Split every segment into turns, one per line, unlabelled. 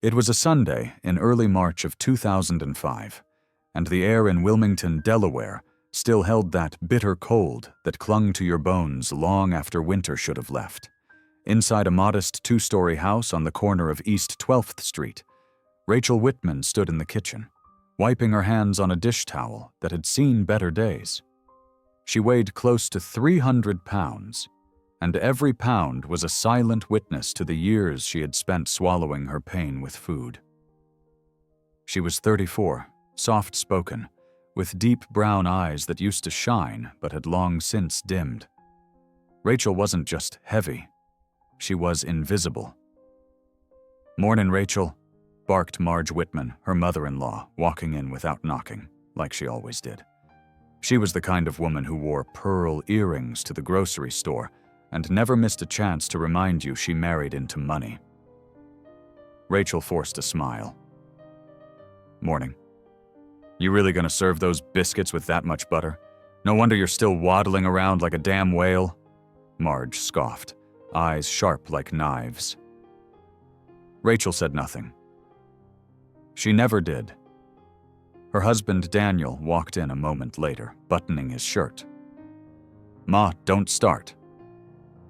It was a Sunday in early March of 2005, and the air in Wilmington, Delaware, still held that bitter cold that clung to your bones long after winter should have left. Inside a modest two-story house on the corner of East 12th Street, Rachel Whitman stood in the kitchen, wiping her hands on a dish towel that had seen better days. She weighed close to 300 pounds, and every pound was a silent witness to the years she had spent swallowing her pain with food. She was 34, soft-spoken, with deep brown eyes that used to shine but had long since dimmed. Rachel wasn't just heavy, she was invisible. "Mornin', Rachel," barked Marge Whitman, her mother-in-law, walking in without knocking, like she always did. She was the kind of woman who wore pearl earrings to the grocery store and never missed a chance to remind you she married into money. Rachel forced a smile. "Morning. You really gonna serve those biscuits with that much butter? No wonder you're still waddling around like a damn whale," Marge scoffed, eyes sharp like knives. Rachel said nothing. She never did. Her husband Daniel walked in a moment later, buttoning his shirt. "Ma, don't start."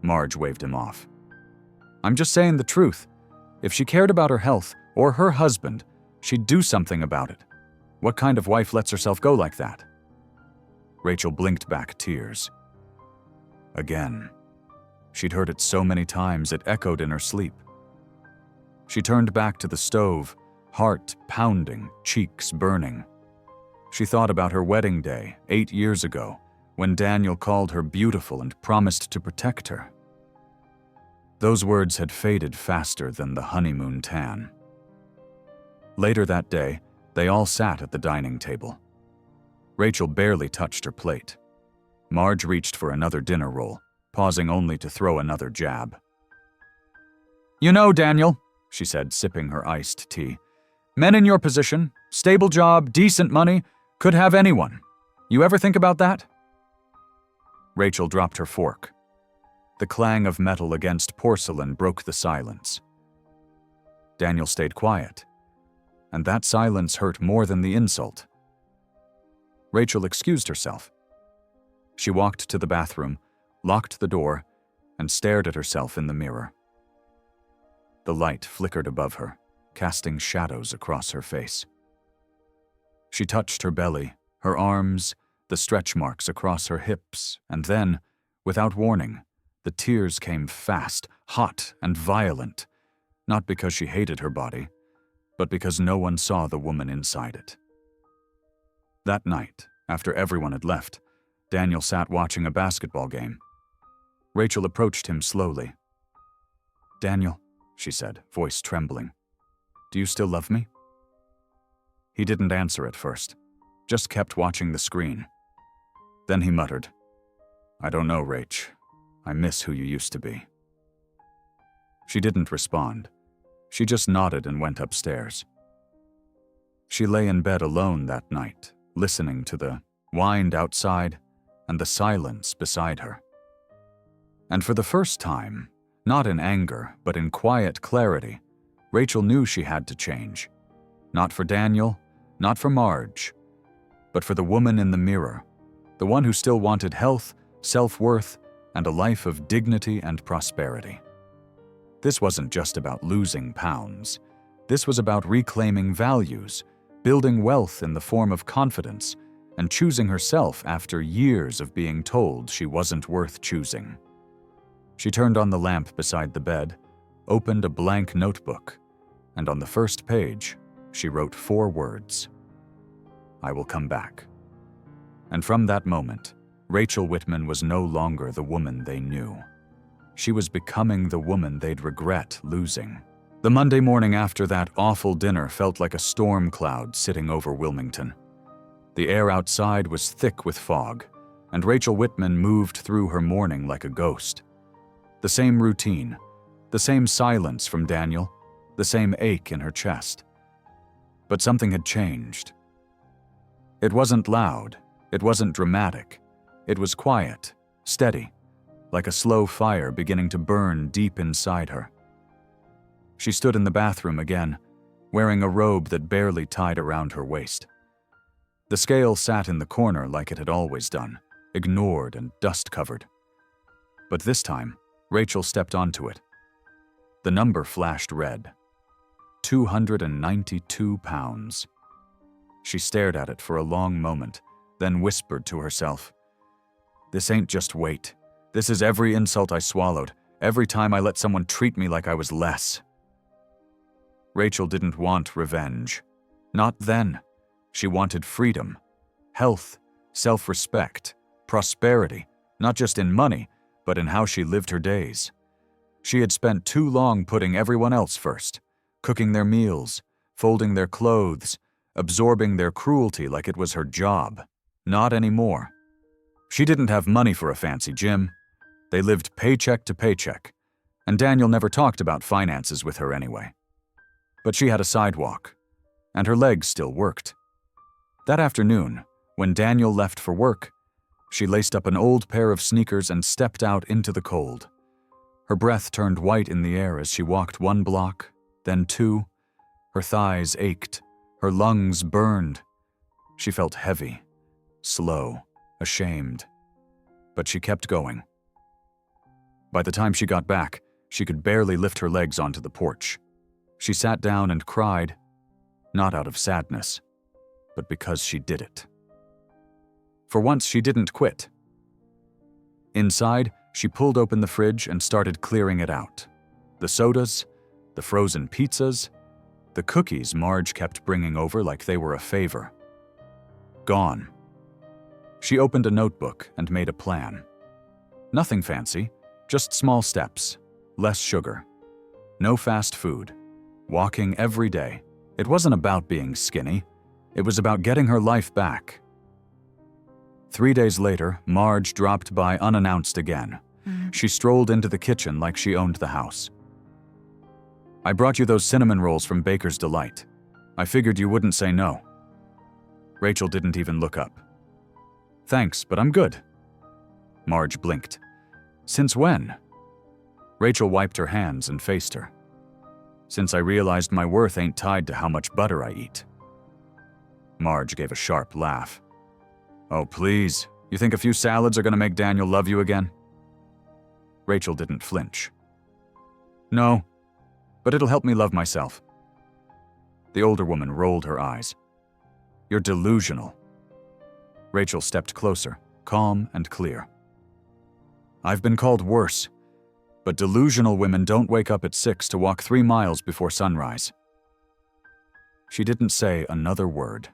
Marge waved him off. "I'm just saying the truth. If she cared about her health, or her husband, she'd do something about it. What kind of wife lets herself go like that?" Rachel blinked back tears. Again. She'd heard it so many times it echoed in her sleep. She turned back to the stove, heart pounding, cheeks burning. She thought about her wedding day 8 years ago, when Daniel called her beautiful and promised to protect her. Those words had faded faster than the honeymoon tan. Later that day, they all sat at the dining table. Rachel barely touched her plate. Marge reached for another dinner roll, pausing only to throw another jab. "You know, Daniel," she said, sipping her iced tea, "men in your position, stable job, decent money, could have anyone. You ever think about that?" Rachel dropped her fork. The clang of metal against porcelain broke the silence. Daniel stayed quiet, and that silence hurt more than the insult. Rachel excused herself. She walked to the bathroom, locked the door, and stared at herself in the mirror. The light flickered above her, casting shadows across her face. She touched her belly, her arms, the stretch marks across her hips, and then, without warning, the tears came fast, hot, and violent, not because she hated her body, but because no one saw the woman inside it. That night, after everyone had left, Daniel sat watching a basketball game. Rachel approached him slowly. "Daniel," she said, voice trembling, "do you still love me?" He didn't answer at first, just kept watching the screen. Then he muttered, "I don't know, Rach. I miss who you used to be." She didn't respond. She just nodded and went upstairs. She lay in bed alone that night, listening to the wind outside and the silence beside her. And for the first time, not in anger, but in quiet clarity, Rachel knew she had to change. Not for Daniel, not for Marge, but for the woman in the mirror, the one who still wanted health, self-worth, and a life of dignity and prosperity. This wasn't just about losing pounds. This was about reclaiming values, building wealth in the form of confidence, and choosing herself after years of being told she wasn't worth choosing. She turned on the lamp beside the bed, opened a blank notebook, and on the first page, she wrote 4 words: "I will come back." And from that moment, Rachel Whitman was no longer the woman they knew. She was becoming the woman they'd regret losing. The Monday morning after that awful dinner felt like a storm cloud sitting over Wilmington. The air outside was thick with fog, and Rachel Whitman moved through her morning like a ghost. The same routine, the same silence from Daniel, the same ache in her chest. But something had changed. It wasn't loud, it wasn't dramatic. It was quiet, steady, like a slow fire beginning to burn deep inside her. She stood in the bathroom again, wearing a robe that barely tied around her waist. The scale sat in the corner like it had always done, ignored and dust-covered. But this time, Rachel stepped onto it. The number flashed red. 292 pounds. She stared at it for a long moment, then whispered to herself, "This ain't just weight. This is every insult I swallowed, every time I let someone treat me like I was less." Rachel didn't want revenge. Not then. She wanted freedom, health, self-respect, prosperity, not just in money, but in how she lived her days. She had spent too long putting everyone else first, cooking their meals, folding their clothes, absorbing their cruelty like it was her job. Not anymore. She didn't have money for a fancy gym. They lived paycheck to paycheck, and Daniel never talked about finances with her anyway. But she had a sidewalk, and her legs still worked. That afternoon, when Daniel left for work, she laced up an old pair of sneakers and stepped out into the cold. Her breath turned white in the air as she walked 1 block, then 2. Her thighs ached, her lungs burned. She felt heavy, slow, ashamed. But she kept going. By the time she got back, she could barely lift her legs onto the porch. She sat down and cried, not out of sadness, but because she did it. For once, she didn't quit. Inside, she pulled open the fridge and started clearing it out. The sodas, the frozen pizzas, the cookies Marge kept bringing over like they were a favor. Gone. She opened a notebook and made a plan. Nothing fancy, just small steps, less sugar, no fast food, walking every day. It wasn't about being skinny. It was about getting her life back. 3 days later, Marge dropped by unannounced again. She strolled into the kitchen like she owned the house. "I brought you those cinnamon rolls from Baker's Delight. I figured you wouldn't say no." Rachel didn't even look up. "Thanks, but I'm good." Marge blinked. "Since when?" Rachel wiped her hands and faced her. "Since I realized my worth ain't tied to how much butter I eat." Marge gave a sharp laugh. "Oh, please. You think a few salads are going to make Daniel love you again?" Rachel didn't flinch. "No, but it'll help me love myself." The older woman rolled her eyes. "You're delusional." Rachel stepped closer, calm and clear. "I've been called worse, but delusional women don't wake up at 6 to walk 3 miles before sunrise." She didn't say another word,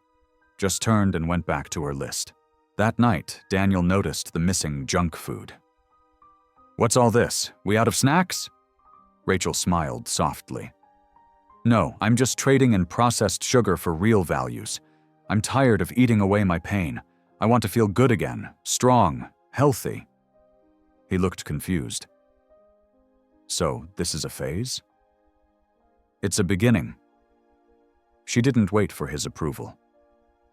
just turned and went back to her list. That night, Daniel noticed the missing junk food. "What's all this? We out of snacks?" Rachel smiled softly. "No, I'm just trading in processed sugar for real values. I'm tired of eating away my pain. I want to feel good again, strong, healthy." He looked confused. "So, this is a phase?" "It's a beginning." She didn't wait for his approval.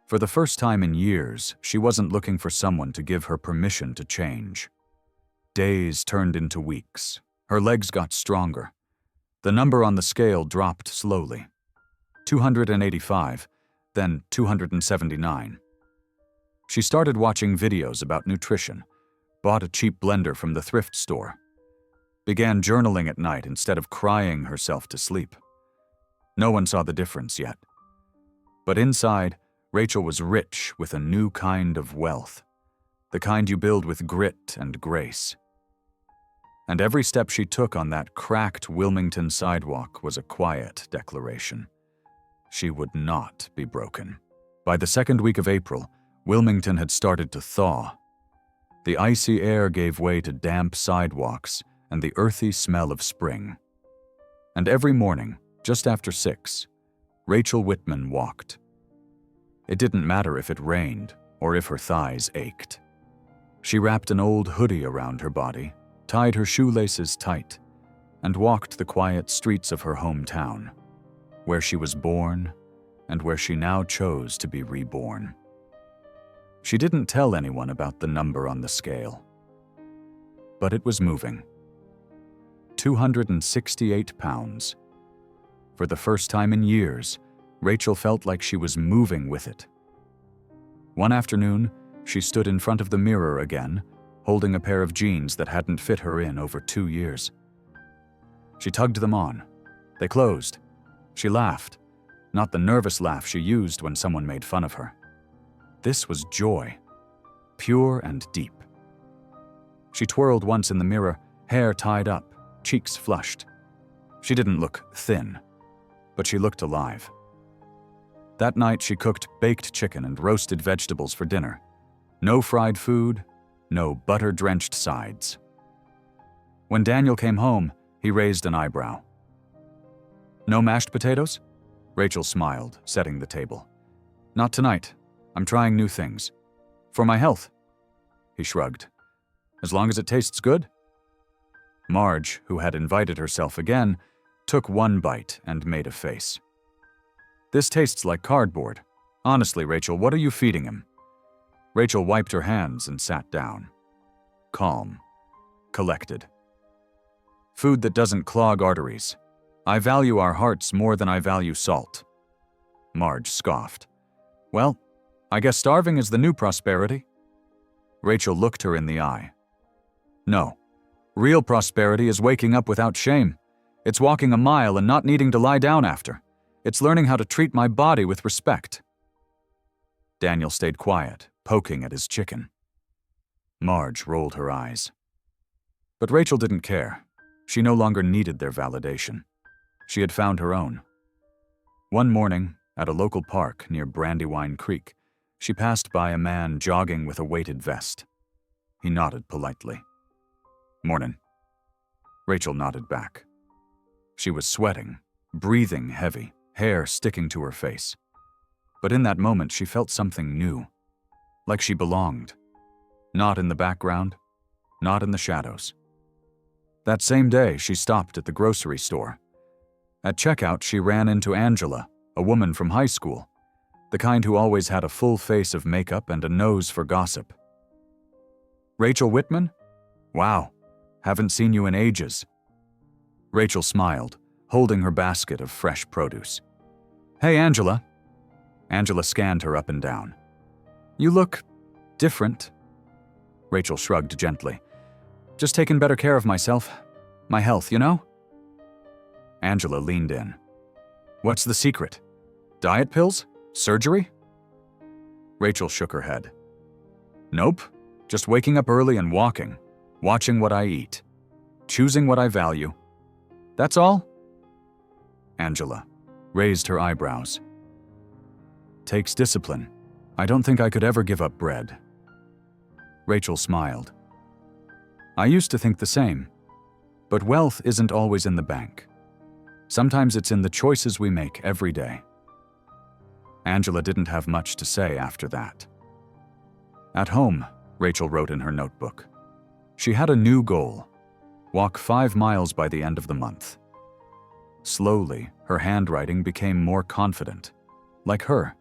For the first time in years, she wasn't looking for someone to give her permission to change. Days turned into weeks. Her legs got stronger. The number on the scale dropped slowly. 285, then 279. She started watching videos about nutrition, bought a cheap blender from the thrift store, began journaling at night instead of crying herself to sleep. No one saw the difference yet. But inside, Rachel was rich with a new kind of wealth, the kind you build with grit and grace. And every step she took on that cracked Wilmington sidewalk was a quiet declaration. She would not be broken. By the second week of April, Wilmington had started to thaw. The icy air gave way to damp sidewalks and the earthy smell of spring. And every morning, just after 6, Rachel Whitman walked. It didn't matter if it rained or if her thighs ached. She wrapped an old hoodie around her body, tied her shoelaces tight, and walked the quiet streets of her hometown, where she was born and where she now chose to be reborn. She didn't tell anyone about the number on the scale, but it was moving. 268 pounds. For the first time in years, Rachel felt like she was moving with it. One afternoon, she stood in front of the mirror again, holding a pair of jeans that hadn't fit her in over 2 years. She tugged them on. They closed. She laughed, not the nervous laugh she used when someone made fun of her. This was joy, pure and deep. She twirled once in the mirror, hair tied up, cheeks flushed. She didn't look thin, but she looked alive. That night she cooked baked chicken and roasted vegetables for dinner. No fried food, no butter-drenched sides. When Daniel came home, he raised an eyebrow. "No mashed potatoes?" Rachel smiled, setting the table. "Not tonight. I'm trying new things. For my health." He shrugged. "As long as it tastes good?" Marge, who had invited herself again, took one bite and made a face. "This tastes like cardboard. Honestly, Rachel, what are you feeding him?" Rachel wiped her hands and sat down. Calm. Collected. "Food that doesn't clog arteries. I value our hearts more than I value salt." Marge scoffed. "Well, I guess starving is the new prosperity." Rachel looked her in the eye. "No. Real prosperity is waking up without shame. It's walking a mile and not needing to lie down after. It's learning how to treat my body with respect." Daniel stayed quiet, poking at his chicken. Marge rolled her eyes. But Rachel didn't care. She no longer needed their validation. She had found her own. One morning, at a local park near Brandywine Creek, she passed by a man jogging with a weighted vest. He nodded politely. "Mornin'." Rachel nodded back. She was sweating, breathing heavy, hair sticking to her face. But in that moment, she felt something new, like she belonged. Not in the background, not in the shadows. That same day, she stopped at the grocery store. At checkout, she ran into Angela, a woman from high school, the kind who always had a full face of makeup and a nose for gossip. "Rachel Whitman? Wow, haven't seen you in ages." Rachel smiled, holding her basket of fresh produce. "Hey, Angela." Angela scanned her up and down. "You look different." Rachel shrugged gently. "Just taking better care of myself. My health, you know?" Angela leaned in. "What's the secret? Diet pills? Surgery?" Rachel shook her head. "Nope. Just waking up early and walking, watching what I eat, choosing what I value. That's all?" Angela raised her eyebrows. "Takes discipline. I don't think I could ever give up bread." Rachel smiled. "I used to think the same. But wealth isn't always in the bank. Sometimes it's in the choices we make every day." Angela didn't have much to say after that. At home, Rachel wrote in her notebook. She had a new goal: walk 5 miles by the end of the month. Slowly, her handwriting became more confident. Like her,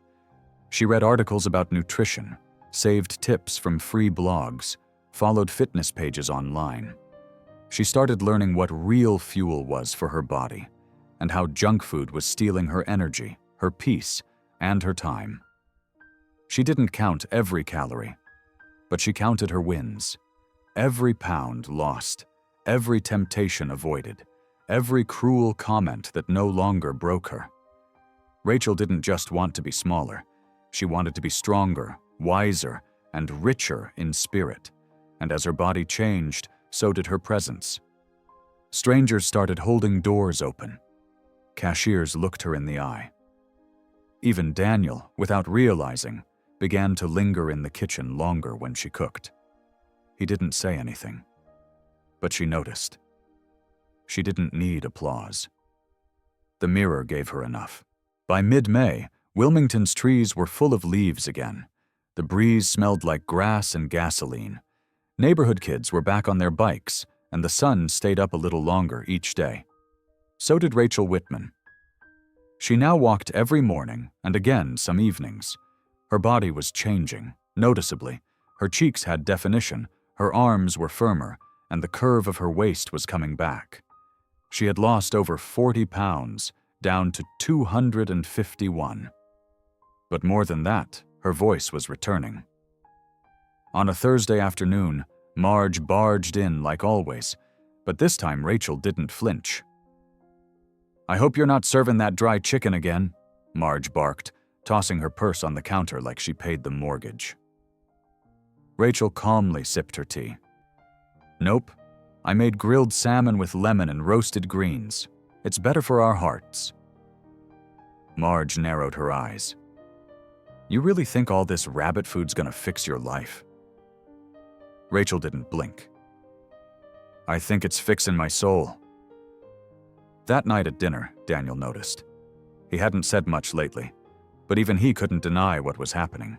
she read articles about nutrition, saved tips from free blogs, followed fitness pages online. She started learning what real fuel was for her body, and how junk food was stealing her energy, her peace, and her time. She didn't count every calorie, but she counted her wins. Every pound lost, every temptation avoided, every cruel comment that no longer broke her. Rachel didn't just want to be smaller. She wanted to be stronger, wiser, and richer in spirit. And as her body changed, so did her presence. Strangers started holding doors open. Cashiers looked her in the eye. Even Daniel, without realizing, began to linger in the kitchen longer when she cooked. He didn't say anything, but she noticed. She didn't need applause. The mirror gave her enough. By mid-May, Wilmington's trees were full of leaves again. The breeze smelled like grass and gasoline. Neighborhood kids were back on their bikes, and the sun stayed up a little longer each day. So did Rachel Whitman. She now walked every morning and again some evenings. Her body was changing, noticeably. Her cheeks had definition, her arms were firmer, and the curve of her waist was coming back. She had lost over 40 pounds, down to 251. But more than that, her voice was returning. On a Thursday afternoon, Marge barged in like always, but this time Rachel didn't flinch. "I hope you're not serving that dry chicken again," Marge barked, tossing her purse on the counter like she paid the mortgage. Rachel calmly sipped her tea. "Nope. I made grilled salmon with lemon and roasted greens. It's better for our hearts." Marge narrowed her eyes. "You really think all this rabbit food's gonna fix your life?" Rachel didn't blink. "I think it's fixin' my soul." That night at dinner, Daniel noticed. He hadn't said much lately, but even he couldn't deny what was happening.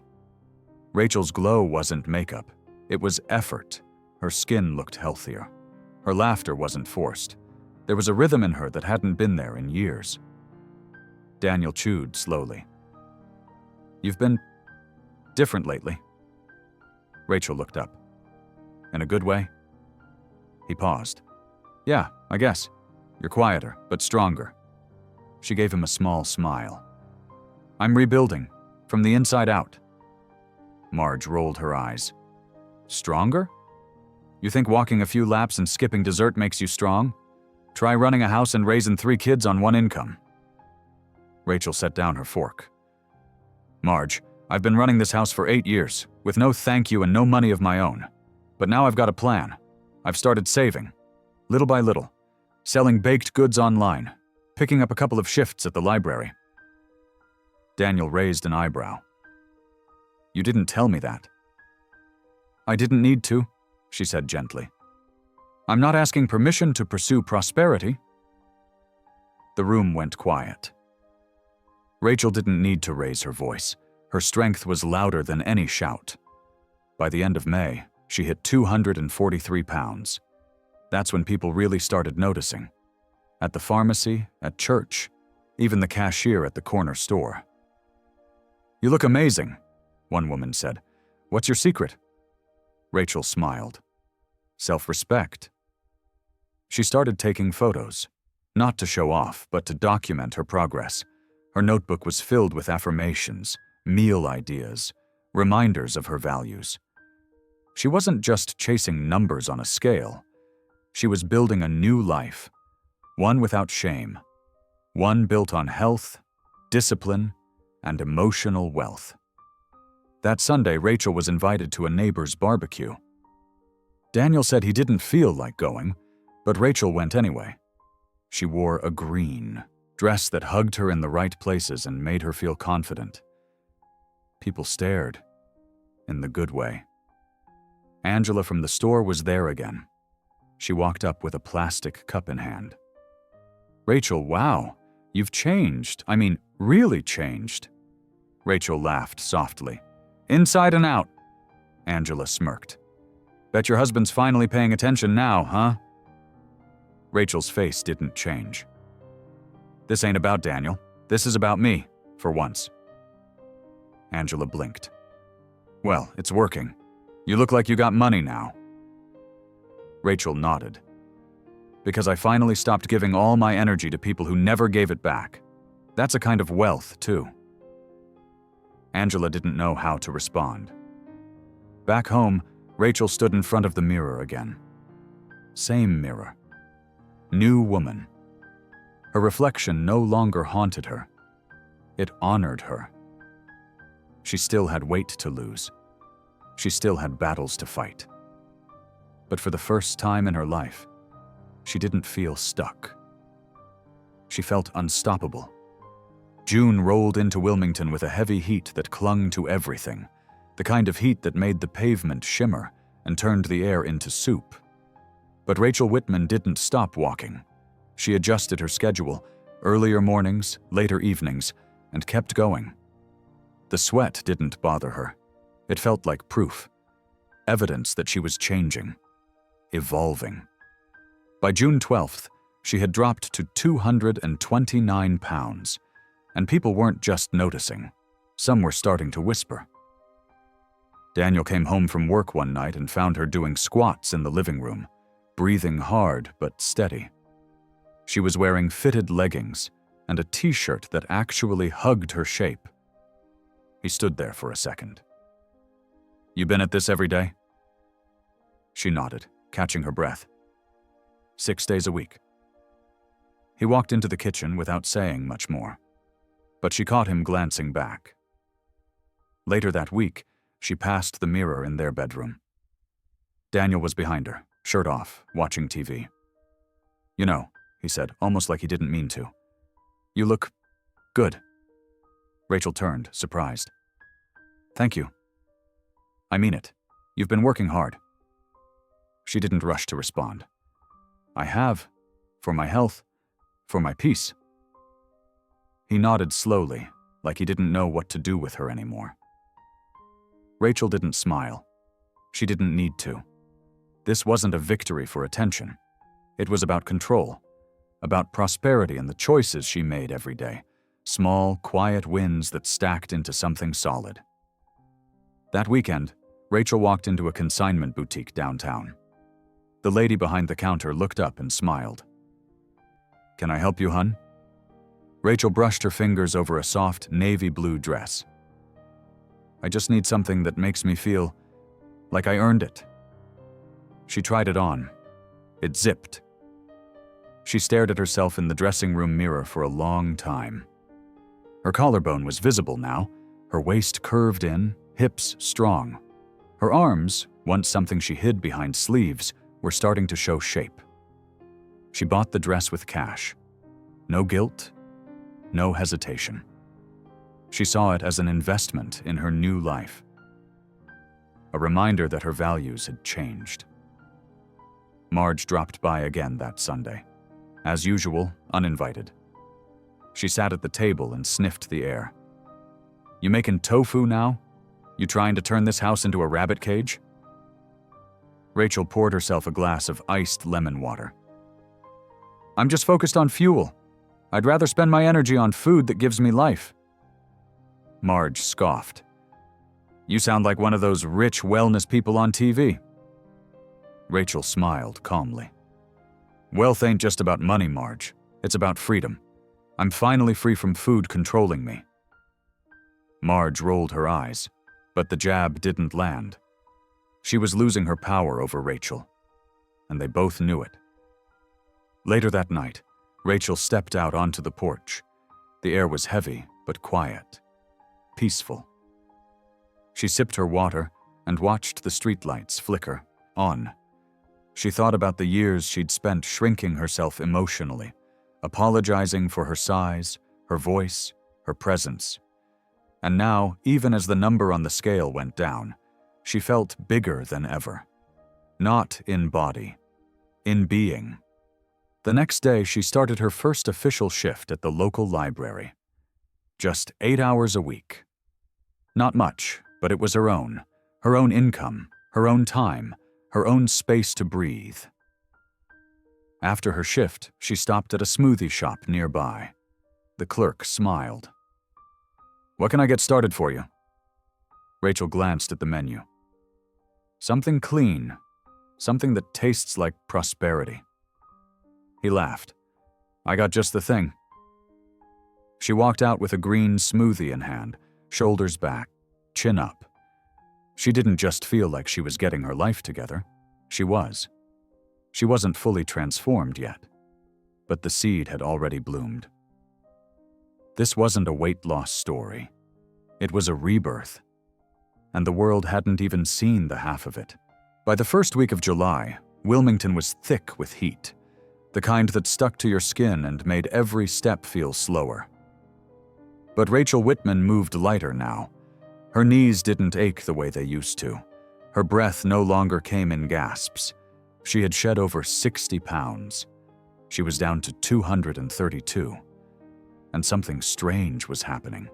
Rachel's glow wasn't makeup. It was effort. Her skin looked healthier. Her laughter wasn't forced. There was a rhythm in her that hadn't been there in years. Daniel chewed slowly. "You've been different lately." Rachel looked up. "In a good way?" He paused. "Yeah, I guess. You're quieter, but stronger." She gave him a small smile. "I'm rebuilding, from the inside out." Marge rolled her eyes. "Stronger? You think walking a few laps and skipping dessert makes you strong? Try running a house and raising 3 kids on 1 income." Rachel set down her fork. "Marge, I've been running this house for 8 years, with no thank you and no money of my own. But now I've got a plan. I've started saving, little by little, selling baked goods online, picking up a couple of shifts at the library." Daniel raised an eyebrow. "You didn't tell me that." "I didn't need to," she said gently. "I'm not asking permission to pursue prosperity." The room went quiet. Rachel didn't need to raise her voice. Her strength was louder than any shout. By the end of May, she hit 243 pounds. That's when people really started noticing. At the pharmacy, at church, even the cashier at the corner store. "You look amazing," one woman said. "What's your secret?" Rachel smiled. Self-respect. She started taking photos, not to show off, but to document her progress. Her notebook was filled with affirmations, meal ideas, reminders of her values. She wasn't just chasing numbers on a scale. She was building a new life, one without shame, one built on health, discipline, and emotional wealth. That Sunday, Rachel was invited to a neighbor's barbecue. Daniel said he didn't feel like going, but Rachel went anyway. She wore a green dress that hugged her in the right places and made her feel confident. People stared, in the good way. Angela from the store was there again. She walked up with a plastic cup in hand. "Rachel, wow, you've changed. I mean, really changed." Rachel laughed softly. "Inside and out." Angela smirked. "Bet your husband's finally paying attention now, huh?" Rachel's face didn't change. "This ain't about Daniel. This is about me, for once." Angela blinked. "Well, it's working. You look like you got money now." Rachel nodded. "Because I finally stopped giving all my energy to people who never gave it back. That's a kind of wealth, too." Angela didn't know how to respond. Back home, Rachel stood in front of the mirror again. Same mirror. New woman. Her reflection no longer haunted her. It honored her. She still had weight to lose. She still had battles to fight. But for the first time in her life, she didn't feel stuck. She felt unstoppable. June rolled into Wilmington with a heavy heat that clung to everything, the kind of heat that made the pavement shimmer and turned the air into soup. But Rachel Whitman didn't stop walking. She adjusted her schedule, earlier mornings, later evenings, and kept going. The sweat didn't bother her. It felt like proof, evidence that she was changing, evolving. By June 12th, she had dropped to 229 pounds, and people weren't just noticing. Some were starting to whisper. Daniel came home from work one night and found her doing squats in the living room, breathing hard but steady. She was wearing fitted leggings, and a t-shirt that actually hugged her shape. He stood there for a second. "You been at this every day?" She nodded, catching her breath. 6 days a week. He walked into the kitchen without saying much more, but she caught him glancing back. Later that week, she passed the mirror in their bedroom. Daniel was behind her, shirt off, watching TV. "You know," he said, almost like he didn't mean to, "you look good." Rachel turned, surprised. "Thank you. I mean it. You've been working hard." She didn't rush to respond. "I have. For my health. For my peace." He nodded slowly, like he didn't know what to do with her anymore. Rachel didn't smile. She didn't need to. This wasn't a victory for attention. It was about control, about prosperity and the choices she made every day. Small, quiet wins that stacked into something solid. That weekend, Rachel walked into a consignment boutique downtown. The lady behind the counter looked up and smiled. "Can I help you, hun?" Rachel brushed her fingers over a soft navy blue dress. "I just need something that makes me feel like I earned it." She tried it on. It zipped. She stared at herself in the dressing room mirror for a long time. Her collarbone was visible now, her waist curved in, hips strong. Her arms, once something she hid behind sleeves, were starting to show shape. She bought the dress with cash. No guilt, no hesitation. She saw it as an investment in her new life. A reminder that her values had changed. Marge dropped by again that Sunday. As usual, uninvited. She sat at the table and sniffed the air. "You making tofu now? You trying to turn this house into a rabbit cage?" Rachel poured herself a glass of iced lemon water. "I'm just focused on fuel. I'd rather spend my energy on food that gives me life." Marge scoffed. "You sound like one of those rich wellness people on TV." Rachel smiled calmly. "Wealth ain't just about money, Marge. It's about freedom. I'm finally free from food controlling me." Marge rolled her eyes, but the jab didn't land. She was losing her power over Rachel, and they both knew it. Later that night, Rachel stepped out onto the porch. The air was heavy but quiet, peaceful. She sipped her water and watched the streetlights flicker on. She thought about the years she'd spent shrinking herself emotionally, apologizing for her size, her voice, her presence. And now, even as the number on the scale went down, she felt bigger than ever. Not in body, in being. The next day, she started her first official shift at the local library. Just 8 hours a week. Not much, but it was her own income, her own time, her own space to breathe. After her shift, she stopped at a smoothie shop nearby. The clerk smiled. "What can I get started for you?" Rachel glanced at the menu. "Something clean, something that tastes like prosperity." He laughed. "I got just the thing." She walked out with a green smoothie in hand, shoulders back, chin up. She didn't just feel like she was getting her life together. She was. She wasn't fully transformed yet, but the seed had already bloomed. This wasn't a weight loss story. It was a rebirth. And the world hadn't even seen the half of it. By the first week of July, Wilmington was thick with heat, the kind that stuck to your skin and made every step feel slower. But Rachel Whitman moved lighter now. Her knees didn't ache the way they used to. Her breath no longer came in gasps. She had shed over 60 pounds. She was down to 232. And something strange was happening.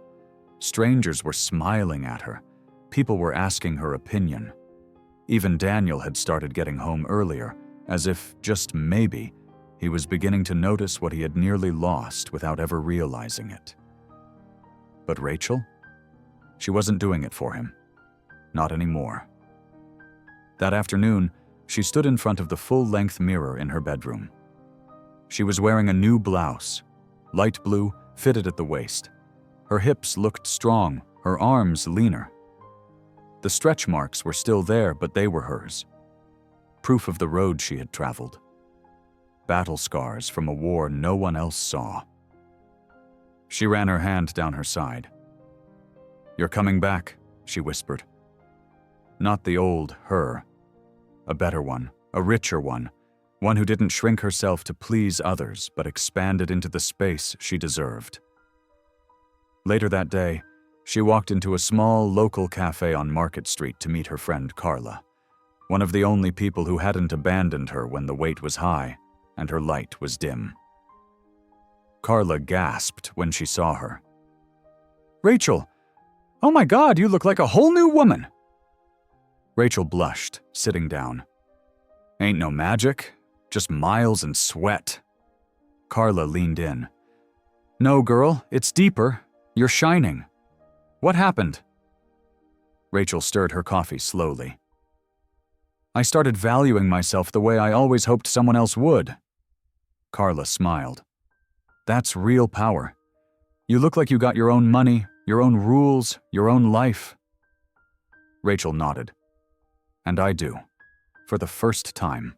Strangers were smiling at her. People were asking her opinion. Even Daniel had started getting home earlier, as if, just maybe, he was beginning to notice what he had nearly lost without ever realizing it. But Rachel? She wasn't doing it for him. Not anymore. That afternoon, she stood in front of the full-length mirror in her bedroom. She was wearing a new blouse, light blue, fitted at the waist. Her hips looked strong, her arms leaner. The stretch marks were still there, but they were hers. Proof of the road she had traveled. Battle scars from a war no one else saw. She ran her hand down her side. "You're coming back," she whispered. Not the old her. A better one, a richer one who didn't shrink herself to please others, but expanded into the space she deserved. Later that day, she walked into a small local cafe on Market Street to meet her friend Carla, one of the only people who hadn't abandoned her when the weight was high and her light was dim. Carla gasped when she saw her. "Rachel! Oh my God, you look like a whole new woman!" Rachel blushed, sitting down. "Ain't no magic, just miles and sweat." Carla leaned in. "No, girl, it's deeper. You're shining. What happened?" Rachel stirred her coffee slowly. "I started valuing myself the way I always hoped someone else would." Carla smiled. "That's real power. You look like you got your own money, your own rules, your own life." Rachel nodded. "And I do. For the first time."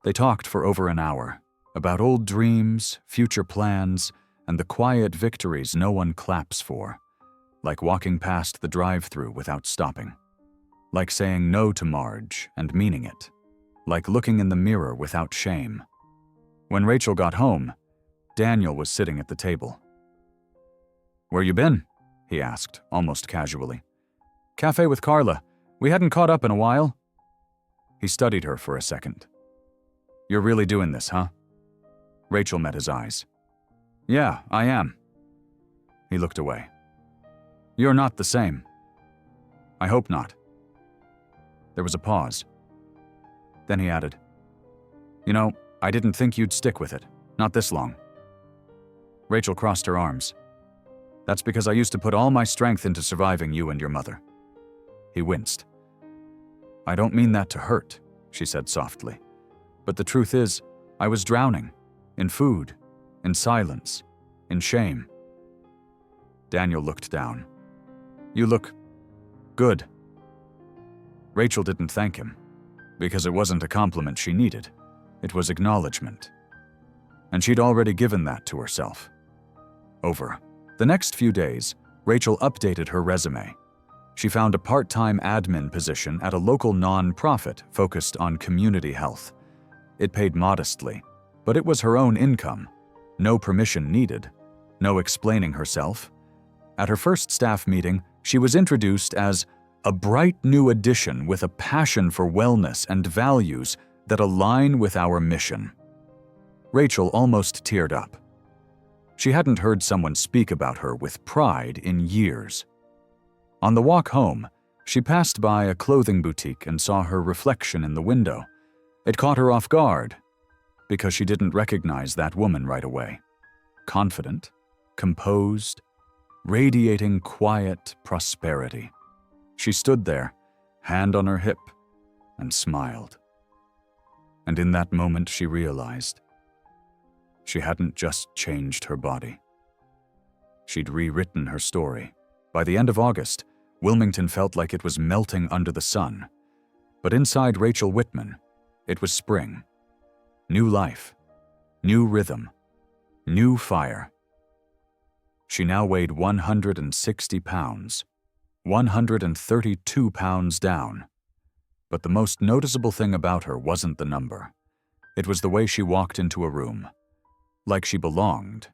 They talked for over an hour, about old dreams, future plans, and the quiet victories no one claps for, like walking past the drive-thru without stopping, like saying no to Marge and meaning it, like looking in the mirror without shame. When Rachel got home, Daniel was sitting at the table. "Where you been?" he asked, almost casually. "Cafe with Carla. We hadn't caught up in a while." He studied her for a second. "You're really doing this, huh?" Rachel met his eyes. "Yeah, I am." He looked away. "You're not the same." "I hope not." There was a pause. Then he added, "You know, I didn't think you'd stick with it. Not this long." Rachel crossed her arms. "That's because I used to put all my strength into surviving you and your mother." He winced. "I don't mean that to hurt," she said softly. "But the truth is, I was drowning. In food. In silence. In shame." Daniel looked down. "You look good." Rachel didn't thank him, because it wasn't a compliment she needed. It was acknowledgement. And she'd already given that to herself. Over the next few days, Rachel updated her resume. She found a part-time admin position at a local non-profit focused on community health. It paid modestly, but it was her own income. No permission needed. No explaining herself. At her first staff meeting, she was introduced as a bright new addition with a passion for wellness and values that align with our mission. Rachel almost teared up. She hadn't heard someone speak about her with pride in years. On the walk home, she passed by a clothing boutique and saw her reflection in the window. It caught her off guard, because she didn't recognize that woman right away. Confident, composed, radiating quiet prosperity. She stood there, hand on her hip, and smiled. And in that moment she realized she hadn't just changed her body. She'd rewritten her story. By the end of August, Wilmington felt like it was melting under the sun. But inside Rachel Whitman, it was spring. New life, new rhythm, new fire. She now weighed 160 pounds, 132 pounds down. But the most noticeable thing about her wasn't the number. It was the way she walked into a room, like she belonged.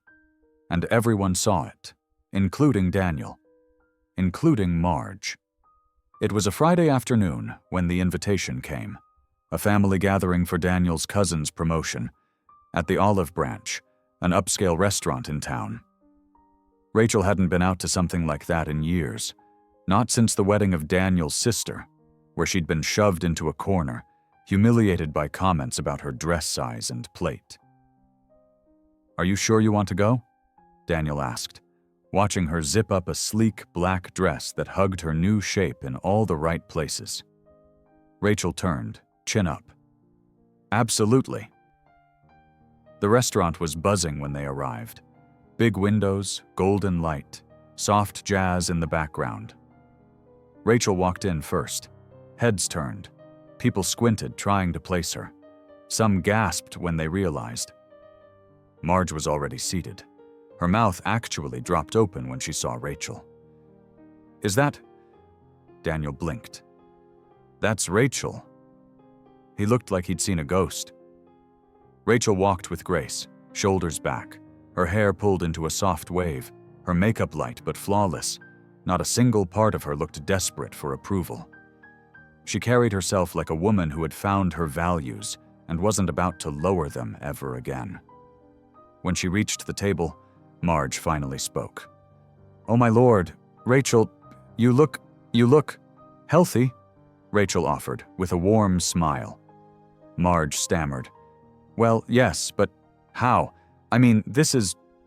And everyone saw it, including Daniel, including Marge. It was a Friday afternoon when the invitation came, a family gathering for Daniel's cousin's promotion, at the Olive Branch, an upscale restaurant in town. Rachel hadn't been out to something like that in years, not since the wedding of Daniel's sister, where she'd been shoved into a corner, humiliated by comments about her dress size and plate. "Are you sure you want to go?" Daniel asked, watching her zip up a sleek black dress that hugged her new shape in all the right places. Rachel turned, chin up. "Absolutely." The restaurant was buzzing when they arrived. Big windows, golden light, soft jazz in the background. Rachel walked in first. Heads turned. People squinted, trying to place her. Some gasped when they realized. Marge was already seated. Her mouth actually dropped open when she saw Rachel. "Is that—" Daniel blinked. "That's Rachel." He looked like he'd seen a ghost. Rachel walked with grace, shoulders back, her hair pulled into a soft wave, her makeup light but flawless. Not a single part of her looked desperate for approval. She carried herself like a woman who had found her values and wasn't about to lower them ever again. When she reached the table, Marge finally spoke. "Oh my lord, Rachel, you look healthy," Rachel offered, with a warm smile. Marge stammered. "Well, yes, but how? I mean,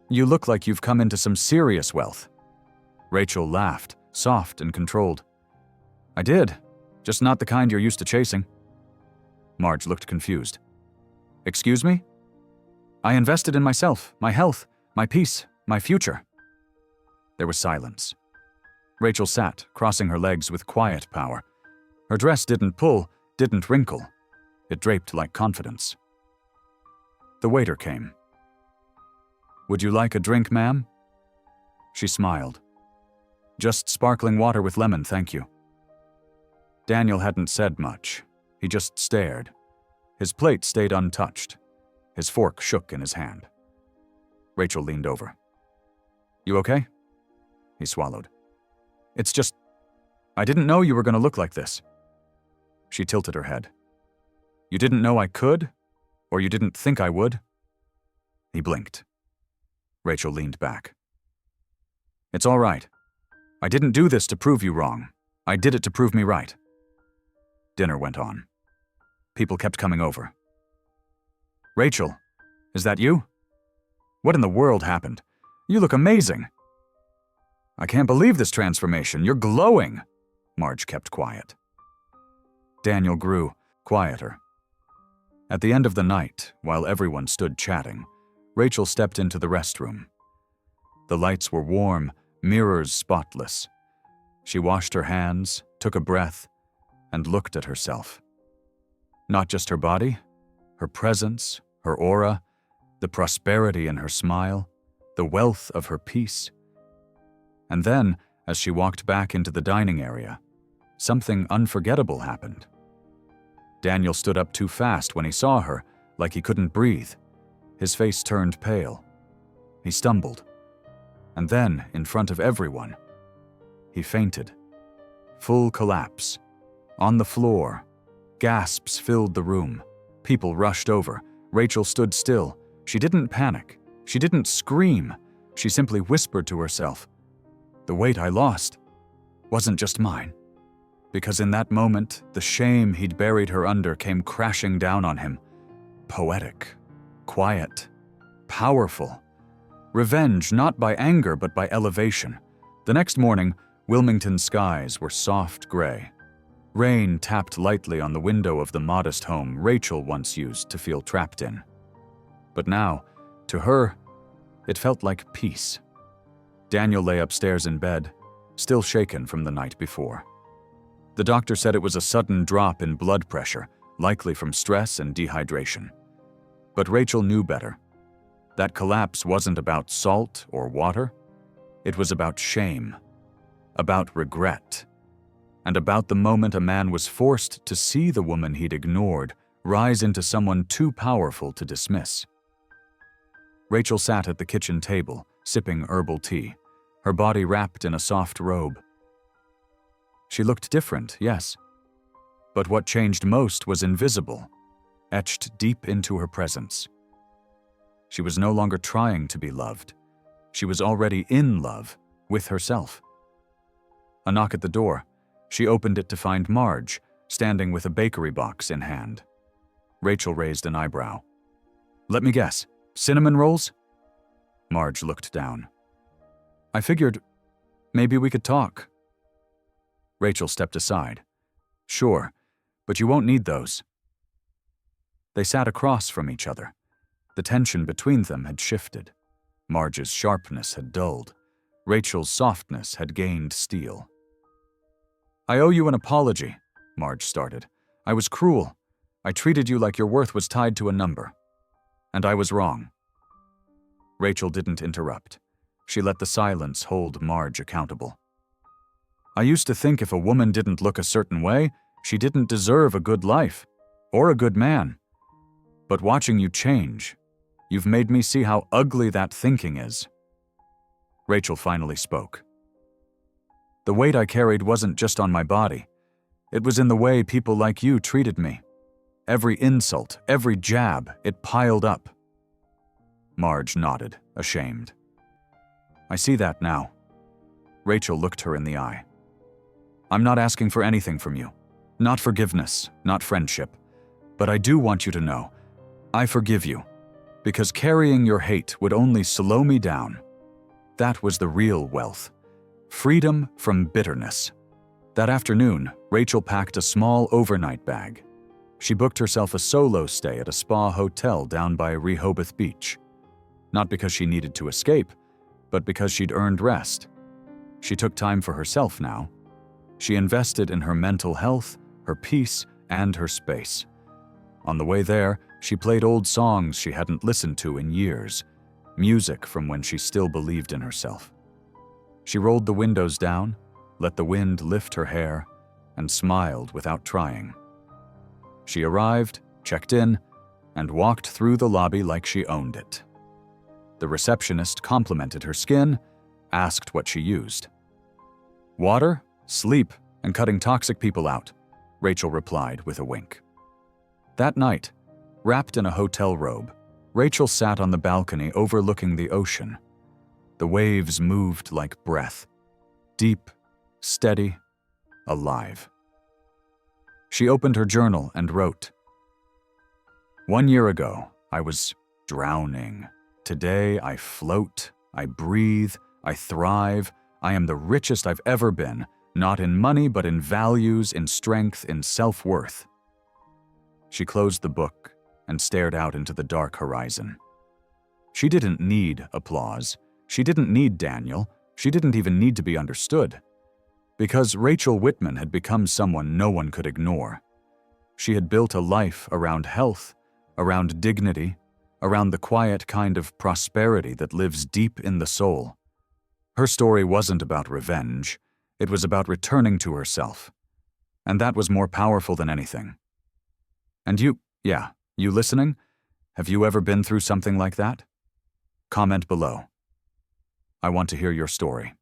you look like you've come into some serious wealth." Rachel laughed, soft and controlled. "I did, just not the kind you're used to chasing." Marge looked confused. "Excuse me?" "I invested in myself, my health, my peace, my future." There was silence. Rachel sat, crossing her legs with quiet power. Her dress didn't pull, didn't wrinkle. It draped like confidence. The waiter came. "Would you like a drink, ma'am?" She smiled. "Just sparkling water with lemon, thank you." Daniel hadn't said much. He just stared. His plate stayed untouched. His fork shook in his hand. Rachel leaned over. "You okay?" He swallowed. "It's just, I didn't know you were going to look like this." She tilted her head. "You didn't know I could? Or you didn't think I would?" He blinked. Rachel leaned back. "It's all right. I didn't do this to prove you wrong. I did it to prove me right." Dinner went on. People kept coming over. "Rachel, is that you? What in the world happened? You look amazing." "I can't believe this transformation. You're glowing." Marge kept quiet. Daniel grew quieter. At the end of the night, while everyone stood chatting, Rachel stepped into the restroom. The lights were warm, mirrors spotless. She washed her hands, took a breath, and looked at herself. Not just her body, her presence, her aura, the prosperity in her smile, the wealth of her peace. And then, as she walked back into the dining area, something unforgettable happened. Daniel stood up too fast when he saw her, like he couldn't breathe. His face turned pale. He stumbled. And then, in front of everyone, he fainted. Full collapse. On the floor. Gasps filled the room. People rushed over. Rachel stood still. She didn't panic. She didn't scream. She simply whispered to herself, "The weight I lost wasn't just mine." Because in that moment, the shame he'd buried her under came crashing down on him. Poetic. Quiet. Powerful. Revenge not by anger but by elevation. The next morning, Wilmington's skies were soft gray. Rain tapped lightly on the window of the modest home Rachel once used to feel trapped in. But now, to her, it felt like peace. Daniel lay upstairs in bed, still shaken from the night before. The doctor said it was a sudden drop in blood pressure, likely from stress and dehydration. But Rachel knew better. That collapse wasn't about salt or water. It was about shame, about regret, and about the moment a man was forced to see the woman he'd ignored rise into someone too powerful to dismiss. Rachel sat at the kitchen table, sipping herbal tea, her body wrapped in a soft robe. She looked different, yes. But what changed most was invisible, etched deep into her presence. She was no longer trying to be loved. She was already in love with herself. A knock at the door. She opened it to find Marge, standing with a bakery box in hand. Rachel raised an eyebrow. "Let me guess, cinnamon rolls?" Marge looked down. "I figured maybe we could talk." Rachel stepped aside. "Sure, but you won't need those." They sat across from each other. The tension between them had shifted. Marge's sharpness had dulled. Rachel's softness had gained steel. "I owe you an apology," Marge started. "I was cruel. I treated you like your worth was tied to a number. And I was wrong." Rachel didn't interrupt. She let the silence hold Marge accountable. "I used to think if a woman didn't look a certain way, she didn't deserve a good life, or a good man. But watching you change, you've made me see how ugly that thinking is." Rachel finally spoke. "The weight I carried wasn't just on my body. It was in the way people like you treated me. Every insult, every jab, it piled up." Marge nodded, ashamed. "I see that now." Rachel looked her in the eye. "I'm not asking for anything from you. Not forgiveness, not friendship. But I do want you to know, I forgive you. Because carrying your hate would only slow me down. That was the real wealth. Freedom from bitterness." That afternoon, Rachel packed a small overnight bag. She booked herself a solo stay at a spa hotel down by Rehoboth Beach. Not because she needed to escape, but because she'd earned rest. She took time for herself now. She invested in her mental health, her peace, and her space. On the way there, she played old songs she hadn't listened to in years, music from when she still believed in herself. She rolled the windows down, let the wind lift her hair, and smiled without trying. She arrived, checked in, and walked through the lobby like she owned it. The receptionist complimented her skin, asked what she used. "Water, sleep, and cutting toxic people out," Rachel replied with a wink. That night, wrapped in a hotel robe, Rachel sat on the balcony overlooking the ocean. The waves moved like breath, deep, steady, alive. She opened her journal and wrote, "1 year ago, I was drowning. Today, I float, I breathe, I thrive. I am the richest I've ever been, not in money, but in values, in strength, in self-worth." She closed the book and stared out into the dark horizon. She didn't need applause. She didn't need Daniel. She didn't even need to be understood. Because Rachel Whitman had become someone no one could ignore. She had built a life around health, around dignity, around the quiet kind of prosperity that lives deep in the soul. Her story wasn't about revenge. It was about returning to herself. And that was more powerful than anything. And you listening? Have you ever been through something like that? Comment below. I want to hear your story.